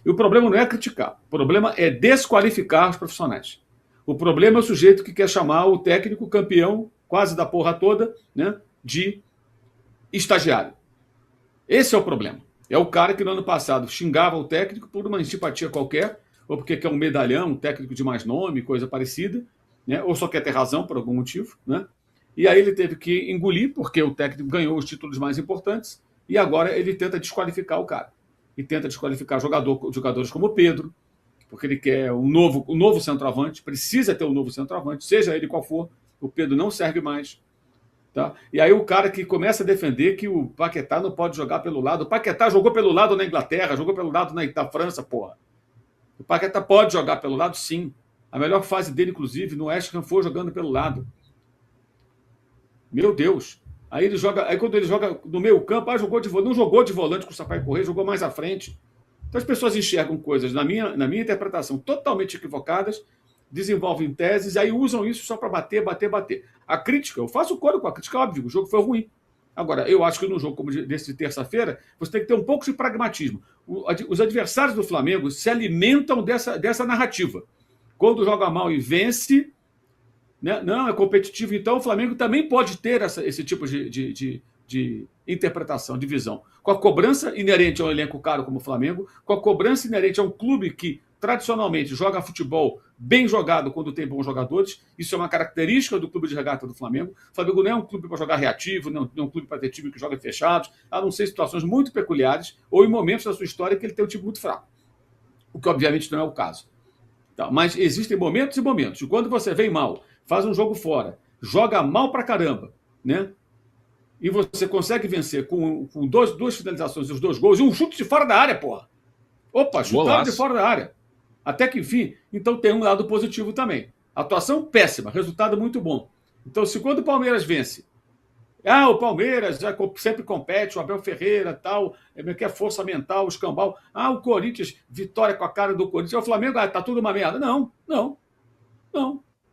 E o problema não é criticar, o problema é desqualificar os profissionais. O problema é o sujeito que quer chamar o técnico campeão, quase da porra toda, né, de estagiário. Esse é o problema. É o cara que no ano passado xingava o técnico por uma antipatia qualquer, ou porque quer um medalhão, um técnico de mais nome, coisa parecida, né, ou só quer ter razão por algum motivo, né? E aí ele teve que engolir, porque o técnico ganhou os títulos mais importantes, e agora ele tenta desqualificar o cara. E tenta desqualificar jogadores como o Pedro, porque ele quer um novo centroavante, precisa ter um novo centroavante, seja ele qual for, o Pedro não serve mais. Tá? E aí o cara que começa a defender que o Paquetá não pode jogar pelo lado. O Paquetá jogou pelo lado na Inglaterra, jogou pelo lado na França, porra. O Paquetá pode jogar pelo lado, sim. A melhor fase dele, inclusive, no West Ham foi jogando pelo lado. Meu Deus. Aí quando ele joga no meio campo, não jogou de volante com o Sampaio Corrêa, jogou mais à frente. Então as pessoas enxergam coisas, na minha interpretação, totalmente equivocadas, desenvolvem teses, aí usam isso só para bater. A crítica, eu faço coro com a crítica, óbvio, o jogo foi ruim. Agora, eu acho que no jogo como desse de terça-feira, você tem que ter um pouco de pragmatismo. Os adversários do Flamengo se alimentam dessa narrativa. Quando joga mal e vence, né, não, é competitivo, então o Flamengo também pode ter esse tipo de interpretação, de visão. Com a cobrança inerente a um elenco caro como o Flamengo, com a cobrança inerente a um clube que tradicionalmente joga futebol bem jogado quando tem bons jogadores. Isso é uma característica do clube de regata do Flamengo. O Flamengo não é um clube para jogar reativo, não é um clube para ter time que joga fechados, a não ser situações muito peculiares ou em momentos da sua história que ele tem um time muito fraco, o que obviamente não é o caso. Tá, mas existem momentos e momentos. E quando você vem mal, faz um jogo fora, joga mal pra caramba, né? E você consegue vencer com duas finalizações e os 2 gols e um chute de fora da área, porra. Opa, chutaram de fora da área. Até que, enfim, então tem um lado positivo também. Atuação péssima, resultado muito bom. Então, se quando o Palmeiras vence, o Palmeiras já sempre compete, o Abel Ferreira, tal, que é força mental, o escambau. O Corinthians, vitória com a cara do Corinthians. O Flamengo, tá tudo uma merda. Não.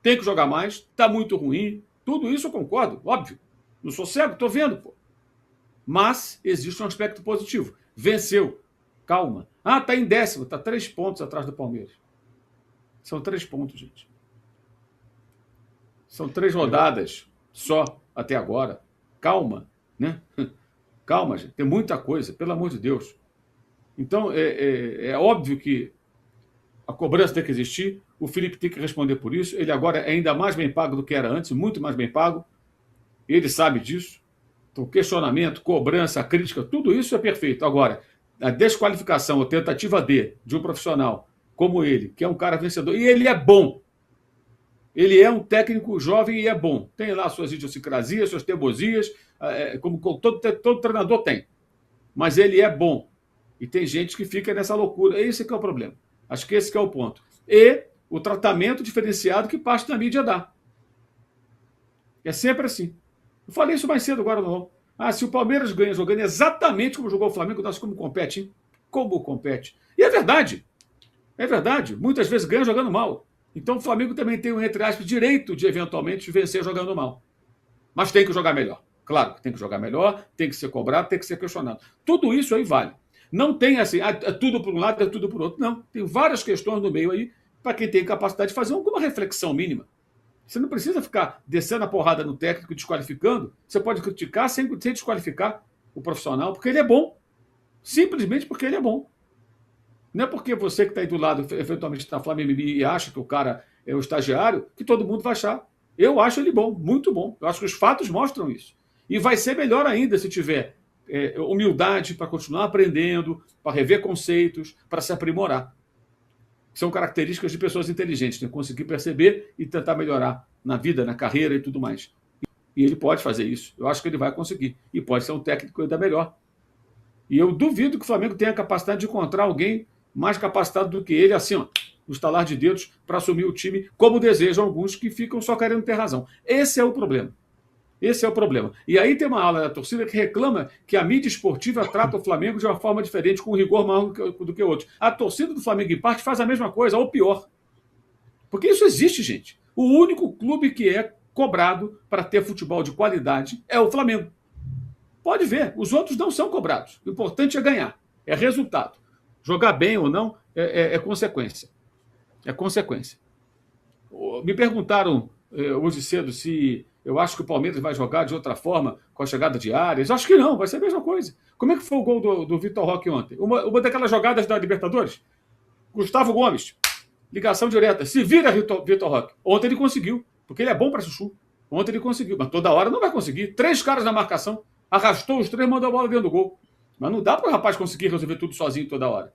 Tem que jogar mais, tá muito ruim. Tudo isso eu concordo, óbvio. Não sou cego, tô vendo, pô. Mas existe um aspecto positivo. Venceu. Calma. Tá em 10º, tá 3 pontos atrás do Palmeiras. São 3 pontos, gente. São 3 rodadas só até agora. Calma, né? Calma, gente. Tem muita coisa, pelo amor de Deus. Então, é óbvio que a cobrança tem que existir. O Felipe tem que responder por isso. Ele agora é ainda mais bem pago do que era antes, muito mais bem pago. Ele sabe disso. Então, questionamento, cobrança, crítica, tudo isso é perfeito. Agora, a desqualificação, a tentativa de um profissional como ele, que é um cara vencedor, e ele é bom. Ele é um técnico jovem e é bom. Tem lá suas idiosincrasias, suas teimosias, como todo treinador tem. Mas ele é bom. E tem gente que fica nessa loucura. Esse que é o problema. Acho que esse que é o ponto. E o tratamento diferenciado que parte da mídia dá. É sempre assim. Eu falei isso mais cedo agora não. Se o Palmeiras ganha jogando exatamente como jogou o Flamengo, nós como compete, hein? Como compete. E é verdade. É verdade. Muitas vezes ganha jogando mal. Então o Flamengo também tem, entre aspas, direito de eventualmente vencer jogando mal. Mas tem que jogar melhor. Claro que tem que jogar melhor, tem que ser cobrado, tem que ser questionado. Tudo isso aí vale. Não tem assim, é tudo por um lado, é tudo por outro. Não. Tem várias questões no meio aí para quem tem capacidade de fazer alguma reflexão mínima. Você não precisa ficar descendo a porrada no técnico e desqualificando. Você pode criticar sem desqualificar o profissional, porque ele é bom. Simplesmente porque ele é bom. Não é porque você que está aí do lado, eventualmente está Flamengo e acha que o cara é o estagiário, que todo mundo vai achar. Eu acho ele bom, muito bom. Eu acho que os fatos mostram isso. E vai ser melhor ainda se tiver humildade para continuar aprendendo, para rever conceitos, para se aprimorar. São características de pessoas inteligentes, né? Conseguir perceber e tentar melhorar na vida, na carreira e tudo mais. E ele pode fazer isso. Eu acho que ele vai conseguir. E pode ser um técnico ainda melhor. E eu duvido que o Flamengo tenha a capacidade de encontrar alguém mais capacitado do que ele, assim, no estalar de dedos, para assumir o time, como desejam alguns que ficam só querendo ter razão. Esse é o problema. Esse é o problema. E aí tem uma ala da torcida que reclama que a mídia esportiva trata o Flamengo de uma forma diferente, com rigor maior do que outros. A torcida do Flamengo, em parte, faz a mesma coisa, ou pior. Porque isso existe, gente. O único clube que é cobrado para ter futebol de qualidade é o Flamengo. Pode ver, os outros não são cobrados. O importante é ganhar, é resultado. Jogar bem ou não, é consequência. É consequência. Me perguntaram hoje cedo se eu acho que o Palmeiras vai jogar de outra forma com a chegada de Arias. Acho que não, vai ser a mesma coisa. Como é que foi o gol do Vitor Roque ontem? Uma daquelas jogadas da Libertadores? Gustavo Gomes, ligação direta. Se vira, Vitor Roque. Ontem ele conseguiu, porque ele é bom para chuchu. Ontem ele conseguiu, mas toda hora não vai conseguir. 3 caras na marcação, arrastou os 3, mandou a bola dentro do gol. Mas não dá para o rapaz conseguir resolver tudo sozinho toda hora.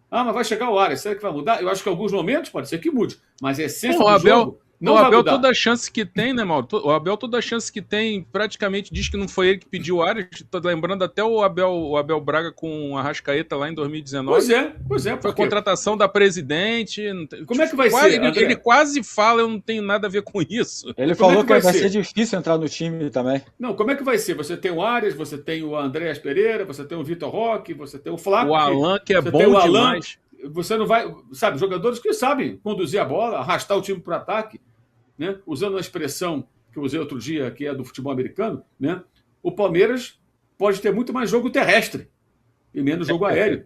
Mas vai chegar o Arias, será que vai mudar? Eu acho que em alguns momentos pode ser que mude, mas a essência do jogo não vai mudar. O Abel, toda a chance que tem, né, Mauro? O Abel, toda a chance que tem, praticamente diz que não foi ele que pediu o Arias. Tô lembrando até o Abel Braga com a Arrascaeta lá em 2019. Pois é. Foi contratação da presidente. Como é que vai ser, ele quase fala, eu não tenho nada a ver com isso. Ele falou que vai ser difícil entrar no time também. Não, como é que vai ser? Você tem o Arias, você tem o Andréas Pereira, você tem o Vitor Roque, você tem o Flávio. O Alan, que é bom demais. Você não vai... Sabe, jogadores que sabem conduzir a bola, arrastar o time para o ataque, né? Usando uma expressão que eu usei outro dia, que é do futebol americano, né? O Palmeiras pode ter muito mais jogo terrestre e menos jogo aéreo.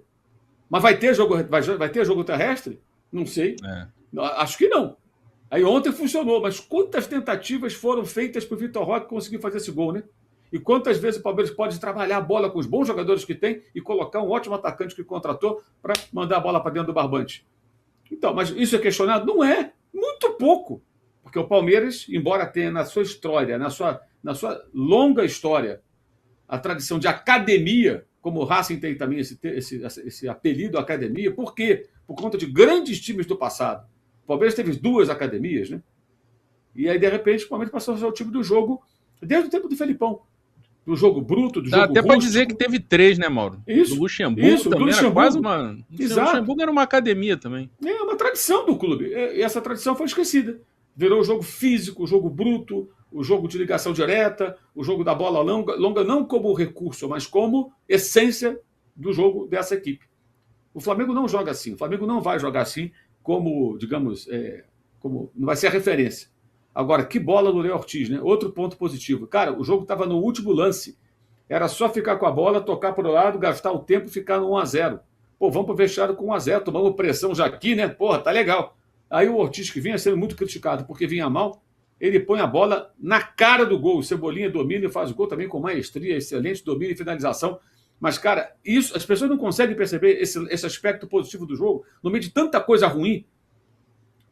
Mas vai ter jogo terrestre? Não sei. Acho que não. Aí ontem funcionou, mas quantas tentativas foram feitas para o Vitor Roque conseguir fazer esse gol, né? E quantas vezes o Palmeiras pode trabalhar a bola com os bons jogadores que tem e colocar um ótimo atacante que contratou para mandar a bola para dentro do barbante? Então, mas isso é questionado? Não é. Muito pouco. Porque o Palmeiras, embora tenha na sua história, na sua longa história, a tradição de academia, como o Racing tem também esse apelido academia, por quê? Por conta de grandes times do passado. O Palmeiras teve 2 academias, né? E aí, de repente, o Palmeiras passou a ser o time do jogo desde o tempo do Felipão. Do jogo bruto, do jogo até para dizer que teve 3, né, Mauro? Isso. Do Luxemburgo também, do Luxemburgo. Era quase uma... Exato. O Luxemburgo era uma academia também. É uma tradição do clube. E essa tradição foi esquecida. Virou o jogo físico, o jogo bruto, o jogo de ligação direta, o jogo da bola longa não como recurso, mas como essência do jogo dessa equipe. O Flamengo não joga assim. O Flamengo não vai jogar assim como, digamos, como não vai ser a referência. Agora, que bola do Léo Ortiz, né? Outro ponto positivo. Cara, o jogo estava no último lance. Era só ficar com a bola, tocar para o lado, gastar o tempo e ficar no 1-0. Pô, vamos para o vestiário com 1-0, tomamos pressão já aqui, né? Porra, tá legal. Aí o Ortiz, que vinha sendo muito criticado porque vinha mal, ele põe a bola na cara do gol. O Cebolinha domina e faz o gol também com maestria, excelente domínio e finalização. Mas, cara, isso as pessoas não conseguem perceber esse aspecto positivo do jogo no meio de tanta coisa ruim.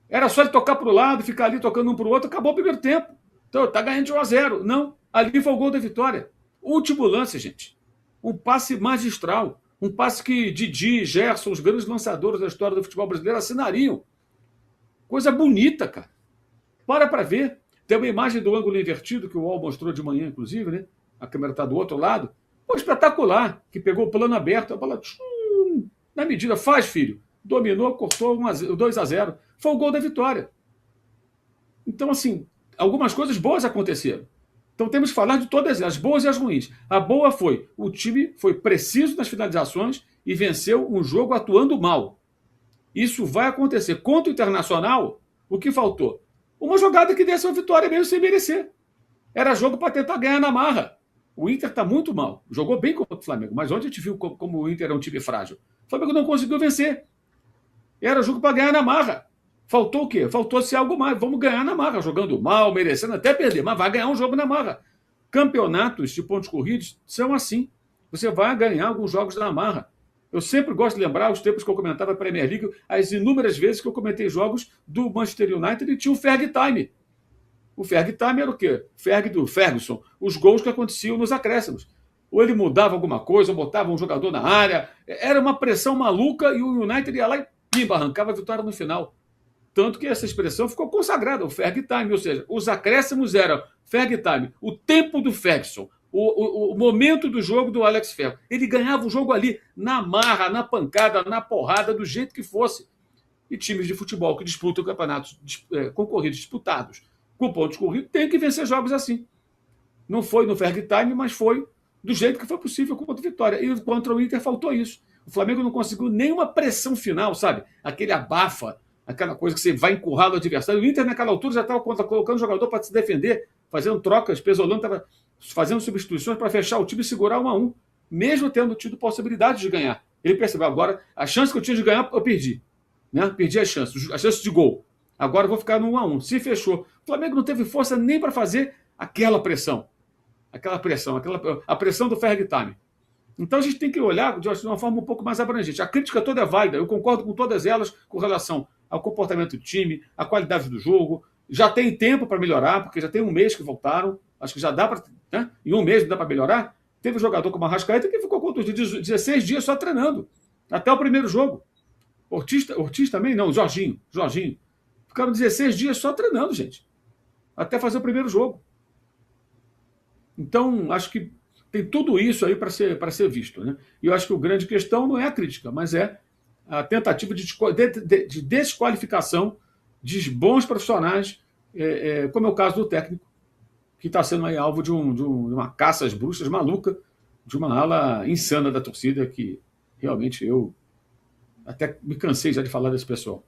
Era só ele tocar para o lado, ficar ali tocando um para o outro, acabou o primeiro tempo. Então, tá ganhando de 1-0. Não, ali foi o gol da vitória. Último lance, gente. Um passe magistral. Um passe que Didi, Gerson, os grandes lançadores da história do futebol brasileiro assinariam. Coisa bonita, cara. Para ver. Tem uma imagem do ângulo invertido que o UOL mostrou de manhã, inclusive, né? A câmera está do outro lado. Pô, espetacular. Que pegou o plano aberto. A bola, na medida, faz, filho. Dominou, cortou 2-0. Foi o gol da vitória. Então, assim, algumas coisas boas aconteceram. Então temos que falar de todas as boas e as ruins. A boa foi, o time foi preciso nas finalizações e venceu um jogo atuando mal. Isso vai acontecer. Contra o Internacional, o que faltou? Uma jogada que desse uma vitória mesmo sem merecer. Era jogo para tentar ganhar na marra. O Inter está muito mal. Jogou bem contra o Flamengo, mas ontem a gente viu como o Inter é um time frágil. O Flamengo não conseguiu vencer. Era jogo para ganhar na marra. Faltou o quê? Faltou-se algo mais. Vamos ganhar na marra, jogando mal, merecendo até perder, mas vai ganhar um jogo na marra. Campeonatos de pontos corridos são assim. Você vai ganhar alguns jogos na marra. Eu sempre gosto de lembrar os tempos que eu comentava a Premier League, as inúmeras vezes que eu comentei jogos do Manchester United e tinha o Ferg Time. O Ferg Time era o quê? Ferg do Ferguson. Os gols que aconteciam nos acréscimos. Ou ele mudava alguma coisa, ou botava um jogador na área. Era uma pressão maluca e o United ia lá e pimba, arrancava a vitória no final. Tanto que essa expressão ficou consagrada, o Ferg Time, ou seja, os acréscimos eram Ferg Time, o tempo do Ferguson, o momento do jogo do Alex Ferguson. Ele ganhava o jogo ali, na marra, na pancada, na porrada, do jeito que fosse. E times de futebol que disputam campeonatos concorridos, disputados, com pontos corridos, tem que vencer jogos assim. Não foi no Ferg Time, mas foi do jeito que foi possível contra a Vitória. E contra o Inter faltou isso. O Flamengo não conseguiu nenhuma pressão final, sabe? Aquele abafa, aquela coisa que você vai encurrar o adversário. O Inter, naquela altura, já estava colocando o jogador para se defender, fazendo trocas. Pesolano estava fazendo substituições para fechar o time e segurar 1-1, mesmo tendo tido possibilidade de ganhar. Ele percebeu, agora, a chance que eu tinha de ganhar, eu perdi. Né? Perdi a chance de gol. Agora eu vou ficar no 1-1. Se fechou. O Flamengo não teve força nem para fazer aquela pressão. A pressão do Ferg Time. Então a gente tem que olhar de uma forma um pouco mais abrangente. A crítica toda é válida, eu concordo com todas elas com relação ao comportamento do time, à qualidade do jogo. Já tem tempo para melhorar, porque já tem um mês que voltaram. Acho que já dá para. Né? Em um mês não dá para melhorar. Teve um jogador como a Arrascaeta que ficou com 16 dias só treinando. Até o primeiro jogo. Ortiz também? Não, Jorginho. Ficaram 16 dias só treinando, gente. Até fazer o primeiro jogo. Então, acho que tem tudo isso aí para ser visto. Né? E eu acho que a grande questão não é a crítica, mas é a tentativa de desqualificação de bons profissionais, como é o caso do técnico, que está sendo aí alvo de uma caça às bruxas maluca, de uma ala insana da torcida, que realmente eu até me cansei já de falar desse pessoal.